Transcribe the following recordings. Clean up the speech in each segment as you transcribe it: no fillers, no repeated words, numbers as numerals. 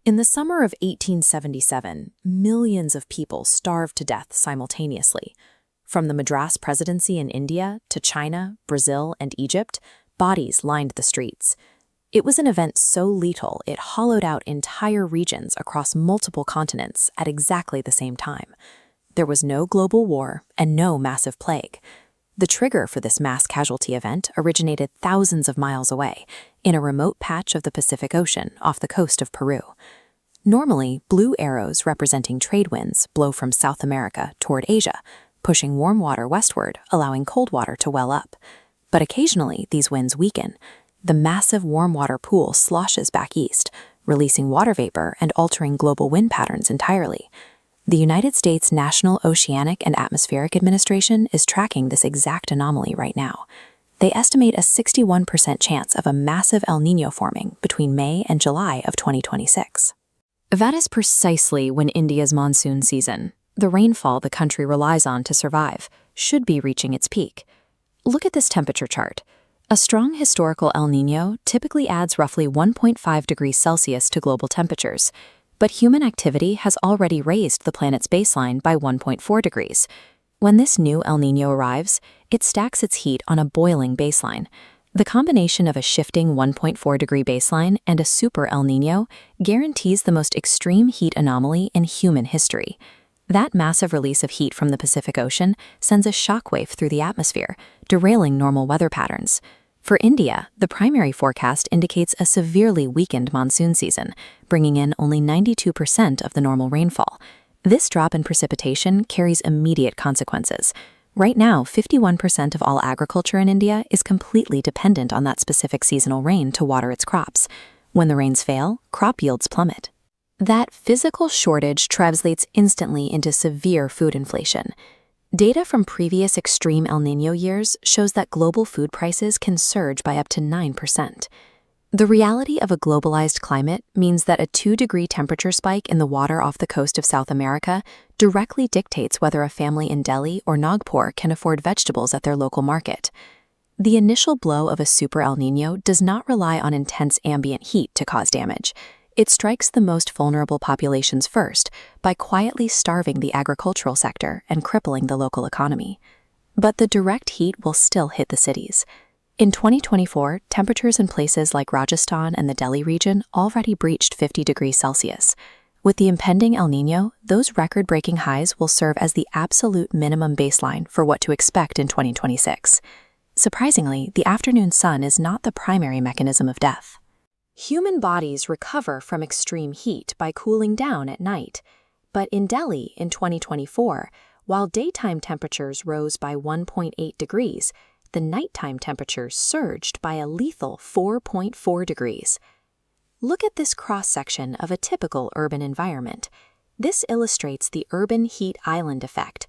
In the summer of 1877, millions of people starved to death simultaneously. From the Madras Presidency in India to China, Brazil, and Egypt, bodies lined the streets. It was an event so lethal it hollowed out entire regions across multiple continents at exactly the same time. There was no global war and no massive plague. The trigger for this mass casualty event originated thousands of miles away, in a remote patch of the Pacific Ocean off the coast of Peru. Normally, blue arrows representing trade winds blow from South America toward Asia, pushing warm water westward, allowing cold water to well up. But occasionally, these winds weaken. The massive warm water pool sloshes back east, releasing water vapor and altering global wind patterns entirely. The United States National Oceanic and Atmospheric Administration is tracking this exact anomaly right now. They estimate a 61% chance of a massive El Niño forming between May and July of 2026. That is precisely when India's monsoon season, the rainfall the country relies on to survive, should be reaching its peak. Look at this temperature chart. A strong historical El Niño typically adds roughly 1.5 degrees Celsius to global temperatures, but human activity has already raised the planet's baseline by 1.4 degrees. When this new El Niño arrives, it stacks its heat on a boiling baseline. The combination of a shifting 1.4-degree baseline and a super El Niño guarantees the most extreme heat anomaly in human history. That massive release of heat from the Pacific Ocean sends a shockwave through the atmosphere, derailing normal weather patterns. For India, the primary forecast indicates a severely weakened monsoon season, bringing in only 92% of the normal rainfall. This drop in precipitation carries immediate consequences. Right now, 51% of all agriculture in India is completely dependent on that specific seasonal rain to water its crops. When the rains fail, crop yields plummet. That physical shortage translates instantly into severe food inflation. Data from previous extreme El Niño years shows that global food prices can surge by up to 9%. The reality of a globalized climate means that a 2-degree temperature spike in the water off the coast of South America directly dictates whether a family in Delhi or Nagpur can afford vegetables at their local market. The initial blow of a super El Niño does not rely on intense ambient heat to cause damage. It strikes the most vulnerable populations first by quietly starving the agricultural sector and crippling the local economy. But the direct heat will still hit the cities. In 2024, temperatures in places like Rajasthan and the Delhi region already breached 50 degrees Celsius. With the impending El Niño, those record-breaking highs will serve as the absolute minimum baseline for what to expect in 2026. Surprisingly, the afternoon sun is not the primary mechanism of death. Human bodies recover from extreme heat by cooling down at night. But in Delhi in 2024, while daytime temperatures rose by 1.8 degrees, the nighttime temperature surged by a lethal 4.4 degrees. Look at this cross-section of a typical urban environment. This illustrates the urban heat island effect.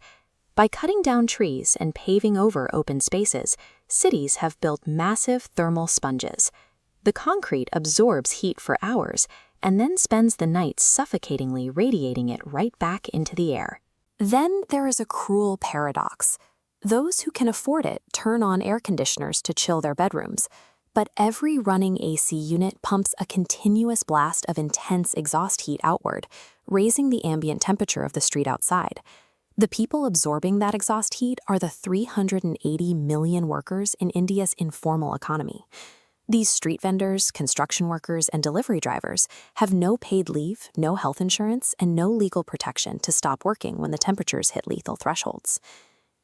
By cutting down trees and paving over open spaces, cities have built massive thermal sponges. The concrete absorbs heat for hours and then spends the night suffocatingly radiating it right back into the air. Then there is a cruel paradox. Those who can afford it turn on air conditioners to chill their bedrooms, but every running AC unit pumps a continuous blast of intense exhaust heat outward, raising the ambient temperature of the street outside. The people absorbing that exhaust heat are the 380 million workers in India's informal economy. These street vendors, construction workers, and delivery drivers have no paid leave, no health insurance, and no legal protection to stop working when the temperatures hit lethal thresholds.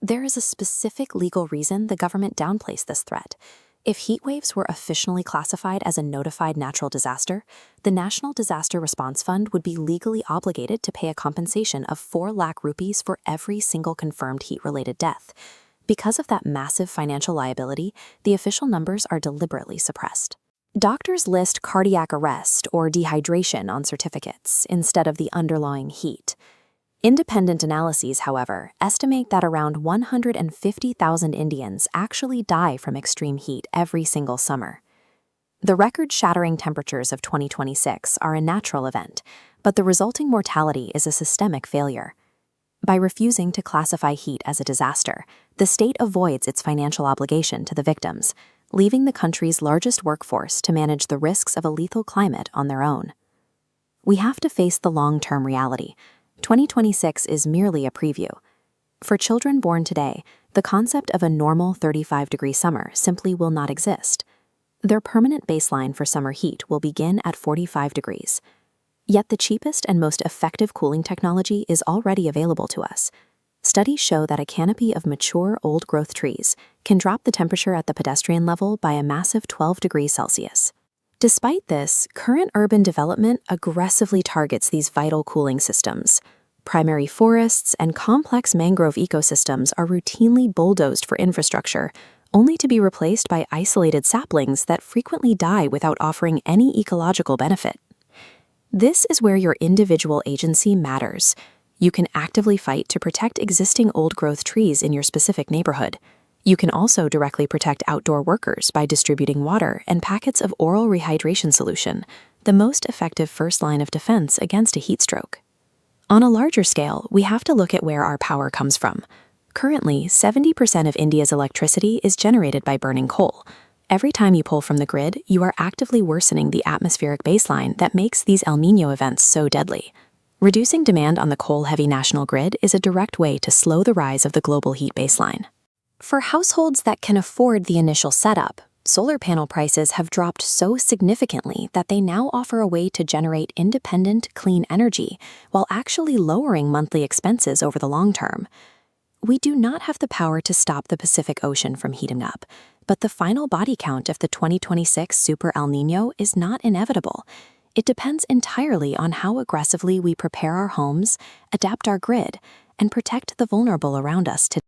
There is a specific legal reason the government downplays this threat. If heat waves were officially classified as a notified natural disaster, the National Disaster Response Fund would be legally obligated to pay a compensation of 4 lakh rupees for every single confirmed heat-related death. Because of that massive financial liability, the official numbers are deliberately suppressed. Doctors list cardiac arrest or dehydration on certificates instead of the underlying heat. Independent analyses, however, estimate that around 150,000 Indians actually die from extreme heat every single summer. The record-shattering temperatures of 2026 are a natural event, but the resulting mortality is a systemic failure. By refusing to classify heat as a disaster, the state avoids its financial obligation to the victims, leaving the country's largest workforce to manage the risks of a lethal climate on their own. we have to face the long-term reality. 2026 is merely a preview. For children born today, the concept of a normal 35-degree summer simply will not exist. Their permanent baseline for summer heat will begin at 45 degrees. Yet the cheapest and most effective cooling technology is already available to us. Studies show that a canopy of mature old-growth trees can drop the temperature at the pedestrian level by a massive 12 degrees Celsius. Despite this, current urban development aggressively targets these vital cooling systems. Primary forests and complex mangrove ecosystems are routinely bulldozed for infrastructure, only to be replaced by isolated saplings that frequently die without offering any ecological benefit. This is where your individual agency matters. You can actively fight to protect existing old-growth trees in your specific neighborhood. You can also directly protect outdoor workers by distributing water and packets of oral rehydration solution, the most effective first line of defense against a heat stroke. On a larger scale, we have to look at where our power comes from. Currently, 70% of India's electricity is generated by burning coal. Every time you pull from the grid, you are actively worsening the atmospheric baseline that makes these El Niño events so deadly. Reducing demand on the coal-heavy national grid is a direct way to slow the rise of the global heat baseline. For households that can afford the initial setup, solar panel prices have dropped so significantly that they now offer a way to generate independent, clean energy while actually lowering monthly expenses over the long term. We do not have the power to stop the Pacific Ocean from heating up, but the final body count of the 2026 Super El Niño is not inevitable. It depends entirely on how aggressively we prepare our homes, adapt our grid, and protect the vulnerable around us today.